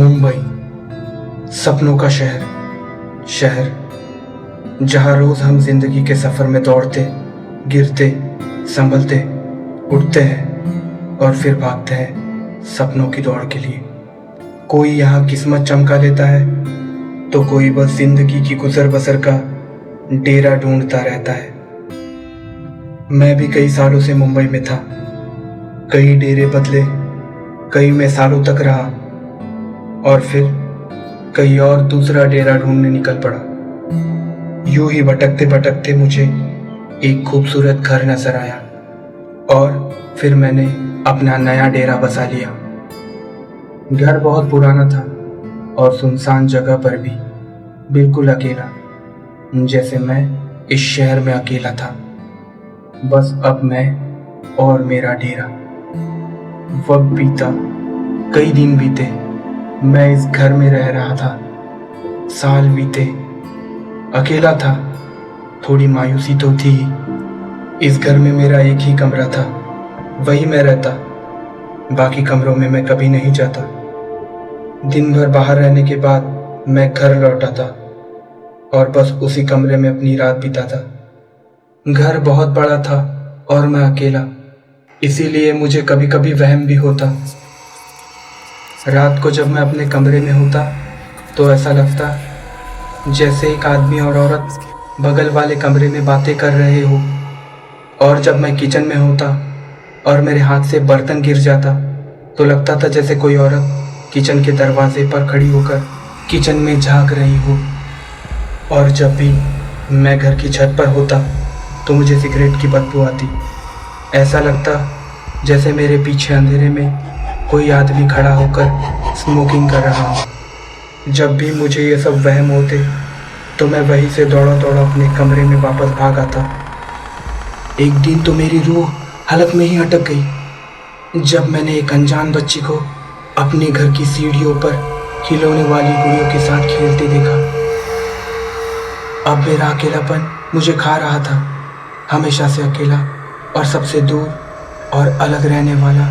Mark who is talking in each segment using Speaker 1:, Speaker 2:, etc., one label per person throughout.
Speaker 1: मुंबई, सपनों का शहर, शहर जहाँ रोज हम जिंदगी के सफर में दौड़ते, गिरते, संभलते, उठते हैं और फिर भागते हैं सपनों की दौड़ के लिए। कोई यहाँ किस्मत चमका लेता है तो कोई बस जिंदगी की गुजर बसर का डेरा ढूंढता रहता है। मैं भी कई सालों से मुंबई में था, कई डेरे बदले, कई में सालों तक रहा और फिर कहीं और दूसरा डेरा ढूंढने निकल पड़ा। यूं ही भटकते भटकते मुझे एक खूबसूरत घर नजर आया और फिर मैंने अपना नया डेरा बसा लिया। घर बहुत पुराना था और सुनसान जगह पर भी बिल्कुल अकेला, जैसे मैं इस शहर में अकेला था। बस अब मैं और मेरा डेरा। वक्त बीता, कई दिन बीते, मैं इस घर में रह रहा था। साल बीते, अकेला था, थोड़ी मायूसी तो थी। इस घर में मेरा एक ही कमरा था, वही मैं रहता, बाकी कमरों में मैं कभी नहीं जाता। दिन भर बाहर रहने के बाद मैं घर लौटा था और बस उसी कमरे में अपनी रात बिताता। घर बहुत बड़ा था और मैं अकेला, इसीलिए मुझे कभी कभी वहम भी होता। रात को जब मैं अपने कमरे में होता तो ऐसा लगता जैसे एक आदमी और औरत बगल वाले कमरे में बातें कर रहे हो। और जब मैं किचन में होता और मेरे हाथ से बर्तन गिर जाता तो लगता था जैसे कोई औरत किचन के दरवाजे पर खड़ी होकर किचन में झांक रही हो। और जब भी मैं घर की छत पर होता तो मुझे सिगरेट की बदबू आती। ऐसा लगता जैसे मेरे पीछे अंधेरे में कोई आदमी खड़ा होकर स्मोकिंग कर रहा हो। जब भी मुझे ये सब वहम होते तो मैं वहीं से दौड़ा दौड़ा अपने कमरे में वापस भाग आता। एक दिन तो मेरी रूह हलक में ही अटक गई जब मैंने एक अनजान बच्ची को अपने घर की सीढ़ियों पर खिलौने वाली गुड़ियों के साथ खेलते देखा। अब मेरा अकेलापन मुझे खा रहा था। हमेशा से अकेला और सबसे दूर और अलग रहने वाला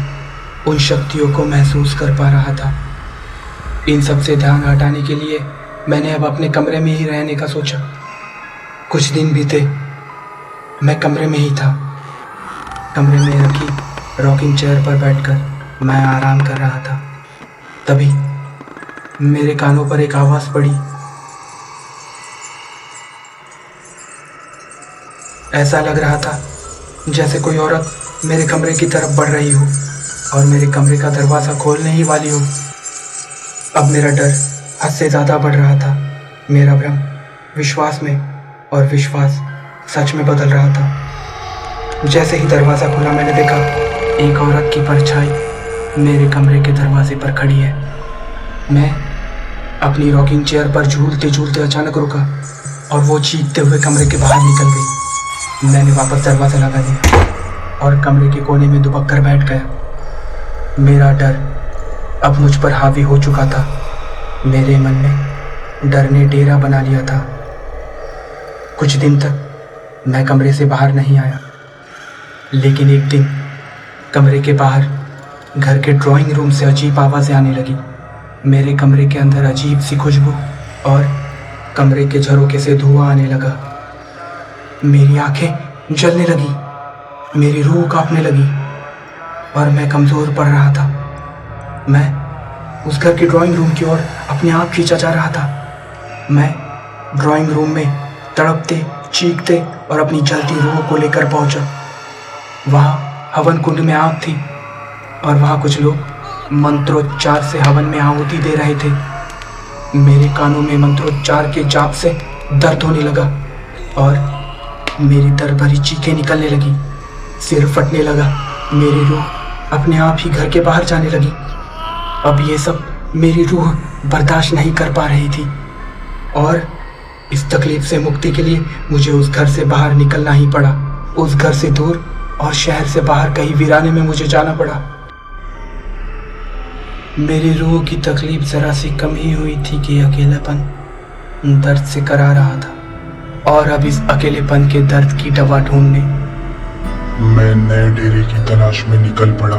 Speaker 1: उन शक्तियों को महसूस कर पा रहा था। इन सब से ध्यान हटाने के लिए मैंने अब अपने कमरे में ही रहने का सोचा। कुछ दिन बीते, मैं कमरे में ही था। कमरे में रखी रॉकिंग चेयर पर बैठकर मैं आराम कर रहा था। तभी मेरे कानों पर एक आवाज़ पड़ी। ऐसा लग रहा था जैसे कोई औरत मेरे कमरे की तरफ बढ़ रही हो और मेरे कमरे का दरवाज़ा खोलने ही वाली हो। अब मेरा डर हद से ज़्यादा बढ़ रहा था। मेरा भ्रम विश्वास में और विश्वास सच में बदल रहा था। जैसे ही दरवाज़ा खुला मैंने देखा एक औरत की परछाई मेरे कमरे के दरवाजे पर खड़ी है। मैं अपनी रॉकिंग चेयर पर झूलते झूलते अचानक रुका और वो चीखते हुए कमरे के बाहर निकल गई। मैंने वापस दरवाज़ा लगा दिया और कमरे के कोने में दुबक कर बैठ गया। मेरा डर अब मुझ पर हावी हो चुका था। मेरे मन में डर ने डेरा बना लिया था। कुछ दिन तक मैं कमरे से बाहर नहीं आया, लेकिन एक दिन कमरे के बाहर घर के ड्राइंग रूम से अजीब आवाज़ें आने लगी। मेरे कमरे के अंदर अजीब सी खुशबू और कमरे के झरोखे से धुआं आने लगा। मेरी आंखें जलने लगी, मेरी रूह कांपने लगी और मैं कमज़ोर पड़ रहा था। मैं उस घर के ड्राइंग रूम की ओर अपने आप खींचा जा रहा था। मैं ड्राइंग रूम में तड़पते, चीखते और अपनी जलती रूह को लेकर पहुंचा। वहाँ हवन कुंड में आग थी और वहाँ कुछ लोग मंत्रोच्चार से हवन में आहुति दे रहे थे। मेरे कानों में मंत्रोच्चार के जाप से दर्द होने लगा और मेरी दर्द भरी चीखें निकलने लगी। सिर फटने लगा। मेरी रूह अपने आप ही घर के बाहर जाने लगी। अब ये सब मेरी रूह बर्दाश्त नहीं कर पा रही थी और इस तकलीफ से मुक्ति के लिए मुझे उस घर से बाहर निकलना ही पड़ा। उस घर से दूर और शहर से बाहर कहीं वीराने में मुझे जाना पड़ा। मेरी रूह की तकलीफ जरा सी कम ही हुई थी कि अकेलापन दर्द से करा रहा था और अब इस अकेलेपन के दर्द की दवा ढूंढने
Speaker 2: मैं नए डेरे की तलाश में निकल पड़ा।